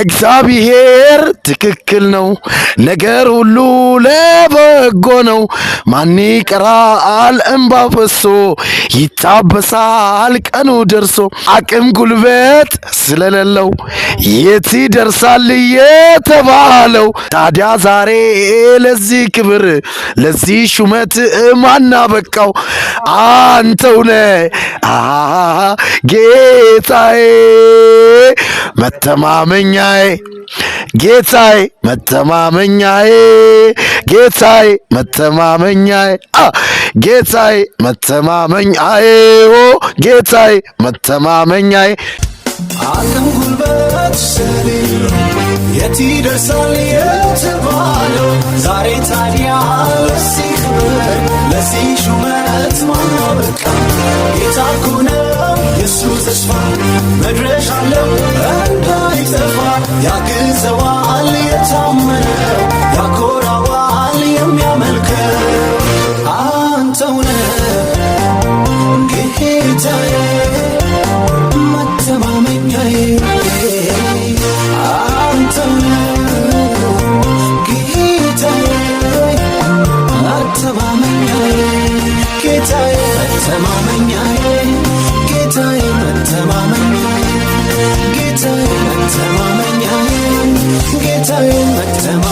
እግዚአብሔር ትክክል ነው፣ ነገር ሁሉ ለበጎ ነው። ማን ይቀራል እንባ ፈሶ ይታበሳል ቀኑ ደርሶ። አቅም ጉልበት ስለሌለው የት ይደርሳል የተባለው። ታዲያ ዛሬ ለዚህ ክብር ለዚህ ሹመት ማን አበቃው? አንተው ነህ ጌታዬ መተማመኛዬ፣ ጌታዬ መተማመኛዬ፣ ጌታዬ መተማመኛዬ፣ ጌታዬ መተማመኛዬ፣ ጌታዬ መተማመኛዬ። አቅም ጉልበት ስለሌለው የት ይደርሳል የተባለው። ዛሬ ታዲያ ለዚህ ክብር ለዚህ ሹመት ማን አበቃው? ጌታ እኮ ነው የሱ ተስፋ፣ መድረሻ አለው እንዳይጠፋ። ያግዘዋል የታመነው፣ ያኮራዋል የሚያመልከው። አንተው ነህ ጌታዬ መተማመኛዬ፣ አንተው ነህ ጌታዬ መተማመኛዬ፣ ጌታዬ መተማመኛዬ፣ ጌታዬ መተማመኛዬ፣ ጌታዬ መተማመኛዬ፣ ጌታዬ መተማመኛዬ